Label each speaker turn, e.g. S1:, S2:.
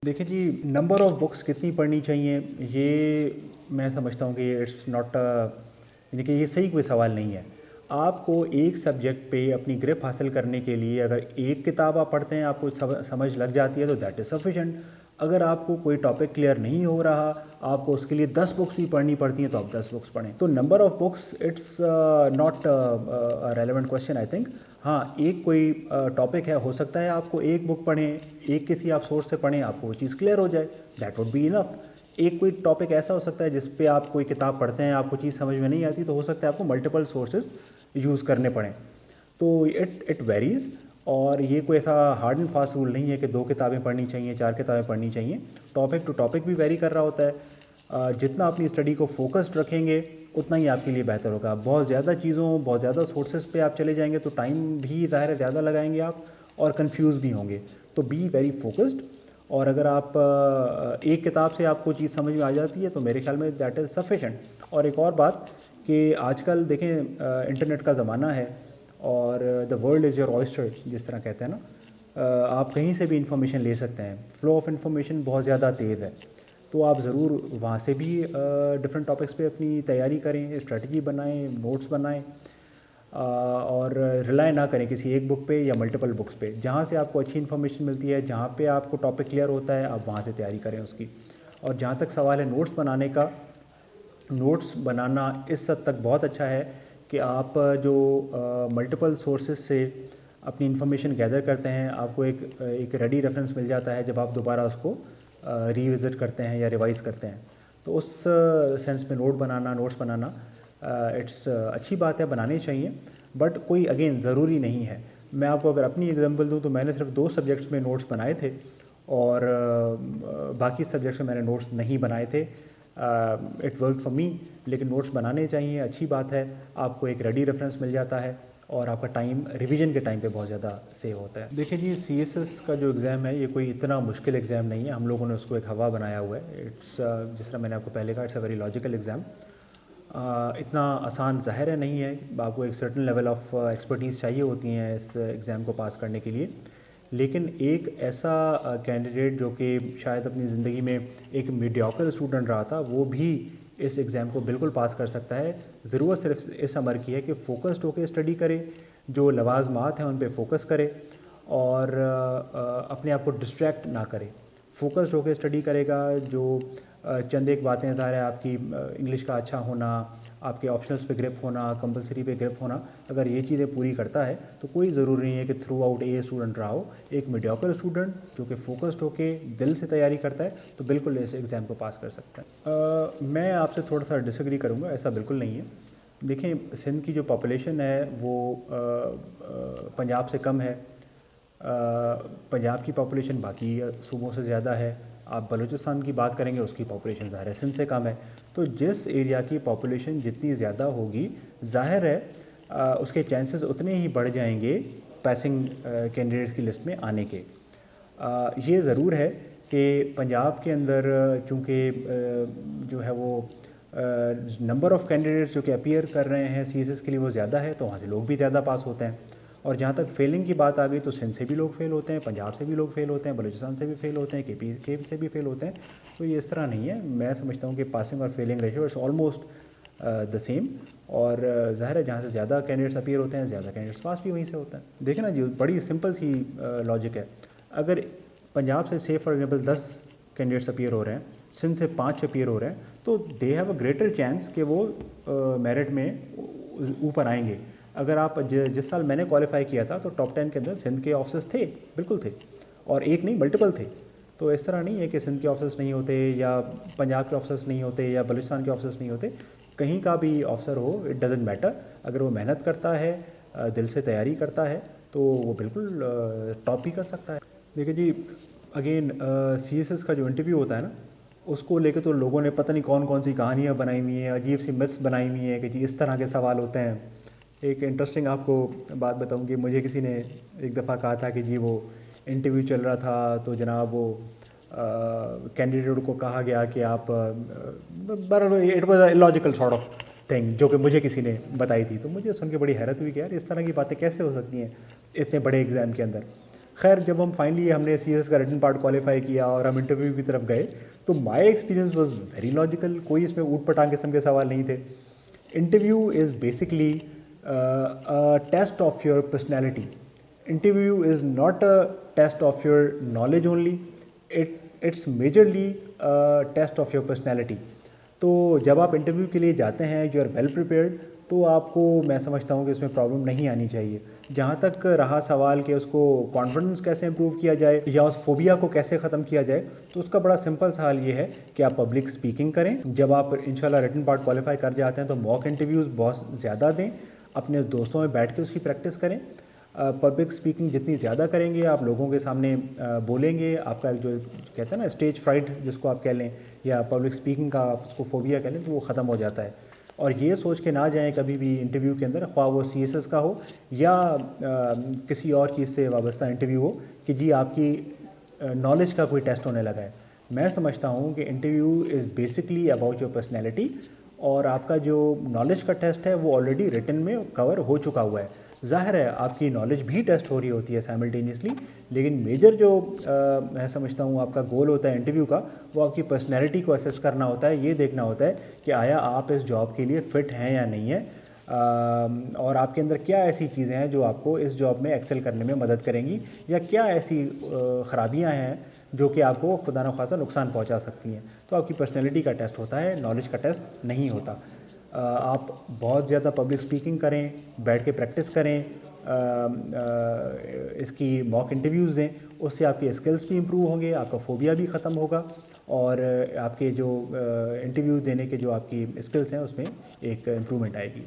S1: देखिए जी, number of books कितनी पढ़नी चाहिए, ये मैं समझता हूँ कि इट्स नॉट यानी कि ये सही कोई सवाल नहीं है। आपको एक सब्जेक्ट पे अपनी ग्रिप हासिल करने के लिए अगर एक किताब आप पढ़ते हैं, आपको समझ लग जाती है तो दैट इज़ सफिशेंट। अगर आपको कोई टॉपिक क्लियर नहीं हो रहा, आपको उसके लिए 10 बुक्स भी पढ़नी पड़ती हैं, तो आप 10 बुक्स पढ़ें। तो number of books it's not a relevant question I think. हाँ, एक कोई टॉपिक है, हो सकता है आपको एक बुक पढ़ें, एक किसी आप सोर्स से पढ़ें, आपको वो चीज़ क्लियर हो जाए, दैट वुड बी इनफ। एक कोई टॉपिक ऐसा हो सकता है जिस पे आप कोई किताब पढ़ते हैं, आपको चीज़ समझ में नहीं आती, तो हो सकता है आपको मल्टीपल सोर्सेज यूज़ करने पड़ें। तो इट वेरीज़, और ये कोई ऐसा हार्ड एंड फास्ट रूल नहीं है कि 2 किताबें पढ़नी चाहिए, 4 किताबें पढ़नी चाहिए। टॉपिक टू टॉपिक भी वेरी कर रहा होता है। जितना अपनी स्टडी को फोकस्ड रखेंगे उतना ही आपके लिए बेहतर होगा। बहुत ज़्यादा चीज़ों, बहुत ज़्यादा सोर्सेज पे आप चले जाएंगे तो टाइम भी ज़ाहिर है ज़्यादा लगाएंगे आप, और कंफ्यूज भी होंगे। तो बी वेरी फोकस्ड। और अगर आप एक किताब से आपको चीज़ समझ में आ जाती है तो मेरे ख्याल में दैट इज़ सफिशेंट। और एक और बात कि आजकल देखें, इंटरनेट का ज़माना है और the world is your oyster, जिस तरह कहते हैं ना। आप कहीं से भी इंफॉर्मेशन ले सकते हैं। फ्लो ऑफ इंफॉर्मेशन बहुत ज़्यादा तेज़ है, तो आप ज़रूर वहाँ से भी डिफरेंट टॉपिक्स पे अपनी तैयारी करें, स्ट्रेटजी बनाएं, नोट्स बनाएं, और रिलाई ना करें किसी एक बुक पे या मल्टीपल बुक्स पे। जहाँ से आपको अच्छी इन्फॉर्मेशन मिलती है, जहाँ पे आपको टॉपिक क्लियर होता है, आप वहाँ से तैयारी करें उसकी। और जहाँ तक सवाल है नोट्स बनाने का, नोट्स बनाना इस हद तक बहुत अच्छा है कि आप जो मल्टीपल सोर्सेज से अपनी इन्फॉर्मेशन गैदर करते हैं, आपको एक रेडी रेफरेंस मिल जाता है जब आप दोबारा उसको रीविज़िट करते हैं या रिवाइज़ करते हैं। तो उस सेंस में नोट्स बनाना इट्स अच्छी बात है, बनानी चाहिए। बट कोई अगेन ज़रूरी नहीं है। मैं आपको अगर अपनी एग्जांपल दूं तो मैंने सिर्फ 2 सब्जेक्ट्स में नोट्स बनाए थे, और बाकी सब्जेक्ट्स में मैंने नोट्स नहीं बनाए थे। It work for me. लेकिन नोट्स बनाने चाहिए, अच्छी बात है। आपको एक रेडी रेफरेंस मिल जाता है और आपका टाइम रिवीजन के टाइम पे बहुत ज़्यादा सेव होता है। देखिए जी, CSS का जो एग्ज़ाम है ये कोई इतना मुश्किल एग्ज़ाम नहीं है। हम लोगों ने उसको एक हवा बनाया हुआ है। इट्स जिस तरह मैंने आपको पहले कहा, it's a very logical exam. इतना आसान ज़ाहिर है नहीं है। आपको एक सर्टन लेवल ऑफ एक्सपर्टीज़ चाहिए होती हैं इस एग्ज़ाम को पास करने के लिए। लेकिन एक ऐसा कैंडिडेट जो कि शायद अपनी ज़िंदगी में एक मीडियोकर स्टूडेंट रहा था, वो भी इस एग्ज़ाम को बिल्कुल पास कर सकता है। ज़रूरत सिर्फ इस अमर की है कि फ़ोकस्ड होकर स्टडी करे, जो लवाजमात हैं उन पे फोकस करे, और अपने आप को डिस्ट्रैक्ट ना करे। फोकस्ड होकर स्टडी करेगा, जो चंद एक बातें ज़ाहिर है आपकी इंग्लिश का अच्छा होना, आपके ऑप्शनल्स पे ग्रिप होना, कंपलसरी पे ग्रिप होना, अगर ये चीज़ें पूरी करता है तो कोई ज़रूरी नहीं है कि थ्रू आउट ए स्टूडेंट रहा हो। एक मीडियोकर स्टूडेंट जो कि फोकस्ड होके दिल से तैयारी करता है तो बिल्कुल इस एग्ज़ाम को पास कर सकता है। मैं आपसे थोड़ा सा डिसएग्री करूँगा, ऐसा बिल्कुल नहीं है। देखें, सिंध की जो पॉपुलेशन है वो पंजाब से कम है। पंजाब की पॉपुलेशन बाकी सूबों से ज़्यादा है। आप बलूचिस्तान की बात करेंगे, उसकी पॉपुलेशन ज़ाहिर है सिंध से कम है। तो जिस एरिया की पॉपुलेशन जितनी ज़्यादा होगी, ज़ाहिर है उसके चांसेस उतने ही बढ़ जाएंगे पासिंग कैंडिडेट्स की लिस्ट में आने के। ये ज़रूर है कि पंजाब के अंदर चूँकि जो है वो नंबर ऑफ़ कैंडिडेट्स जो कि अपीयर कर रहे हैं CSS के लिए वो ज़्यादा है, तो वहाँ से लोग भी ज़्यादा पास होते हैं। और जहाँ तक फेलिंग की बात आ गई तो सिंध से भी लोग फेल होते हैं, पंजाब से भी लोग फेल होते हैं, बलूचिस्तान से भी फेल होते हैं, के से भी फेल होते हैं। तो ये इस तरह नहीं है। मैं समझता हूँ कि पासिंग और failing ratio it's almost the same. और ज़ाहिर है जहाँ से ज़्यादा कैंडिडेट्स अपीयर होते हैं, ज़्यादा कैंडिडेट्स पास भी वहीं से होता है। देखिए ना जी, बड़ी सिंपल सी लॉजिक है। अगर पंजाब से से फॉर एग्जांपल 10 कैंडिडेट्स अपीयर हो रहे हैं, सिंध से 5 अपीयर हो रहे हैं, तो they have a greater chance कि वो मेरिट में ऊपर आएंगे। अगर आप जिस साल मैंने क्वालिफाई किया था तो टॉप 10 के अंदर सिंध के ऑफिसर्स थे, बिल्कुल थे, और एक नहीं मल्टीपल थे। तो इस तरह नहीं है कि सिंध के ऑफिसर्स नहीं होते या पंजाब के ऑफिसर्स नहीं होते या बलूचिस्तान के ऑफिसर्स नहीं होते। कहीं का भी ऑफिसर हो, इट डजेंट मैटर। अगर वो मेहनत करता है, दिल से तैयारी करता है, तो वो बिल्कुल टॉप ही कर सकता है। देखिए जी, अगेन CSS का जो इंटरव्यू होता है ना, उसको लेके तो लोगों ने पता नहीं कौन कौन सी कहानियाँ बनाई हुई हैं, अजीब सी मिथ्स बनाई हुई हैं कि जी इस तरह के सवाल होते हैं। एक इंटरेस्टिंग आपको बात बताऊं कि मुझे किसी ने एक दफ़ा कहा था कि जी वो इंटरव्यू चल रहा था तो जनाब वो कैंडिडेट को कहा गया कि आप it was a logical sort of thing जो कि मुझे किसी ने बताई थी। तो मुझे सुन के बड़ी हैरत हुई कि यार इस तरह की बातें कैसे हो सकती हैं इतने बड़े एग्ज़ाम के अंदर। खैर जब हम फाइनली हमने CS का रिटन पार्ट क्वालिफाई किया और हम इंटरव्यू की तरफ गए, तो my experience was very logical, कोई इसमें ऊट पटांग किस्म के सवाल नहीं थे। Interview is basically a test of your personality. Interview is not a test of your knowledge only, it's majorly a test of your personality. तो जब आप इंटरव्यू के लिए जाते हैं, यू आर वेल प्रिपेयर्ड, तो आपको मैं समझता हूँ कि इसमें प्रॉब्लम नहीं आनी चाहिए। जहाँ तक रहा सवाल कि उसको कॉन्फिडेंस कैसे इंप्रूव किया जाए या उस फोबिया को कैसे ख़त्म किया जाए, तो उसका बड़ा सिंपल सवाल ये है कि आप पब्लिक स्पीकिंग करें। जब आप इंशाल्लाह रिटन पार्ट क्वालिफाई कर जाते हैं तो मॉक इंटरव्यूज़ बहुत ज़्यादा दें, अपने दोस्तों में बैठ के उसकी प्रैक्टिस करें। पब्लिक स्पीकिंग जितनी ज़्यादा करेंगे, आप लोगों के सामने बोलेंगे, आपका जो कहते हैं ना स्टेज फ्राइट जिसको आप कह लें, या पब्लिक स्पीकिंग का आप उसको फोबिया कह लें, तो वो ख़त्म हो जाता है। और ये सोच के ना जाएं कभी भी इंटरव्यू के अंदर, ख्वाह वो CSS का हो या किसी और चीज़ से वाबस्ता इंटरव्यू हो, कि जी आपकी नॉलेज का कोई टेस्ट होने लगा है। मैं समझता हूँ कि interview is basically about your personality, और आपका जो नॉलेज का टेस्ट है वो ऑलरेडी रिटन में कवर हो चुका हुआ है। ज़ाहिर है आपकी नॉलेज भी टेस्ट हो रही होती है साइमल्टेनियसली, लेकिन मेजर जो मैं समझता हूँ आपका गोल होता है इंटरव्यू का, वो आपकी पर्सनैलिटी को असेस करना होता है। ये देखना होता है कि आया आप इस जॉब के लिए फ़िट हैं या नहीं है, और आपके अंदर क्या ऐसी चीज़ें हैं जो आपको इस जॉब में एक्सेल करने में मदद करेंगी, या क्या ऐसी ख़राबियाँ हैं जो कि आपको खुदा न खासा नुकसान पहुंचा सकती हैं। तो आपकी पर्सनैलिटी का टेस्ट होता है, नॉलेज का टेस्ट नहीं होता। आप बहुत ज़्यादा पब्लिक स्पीकिंग करें, बैठ के प्रैक्टिस करें, इसकी मॉक इंटरव्यूज़ दें, उससे आपके स्किल्स भी इम्प्रूव होंगे, आपका फोबिया भी ख़त्म होगा, और आपके जो इंटरव्यू देने के जो आपकी स्किल्स हैं उसमें एक इम्प्रूवमेंट आएगी।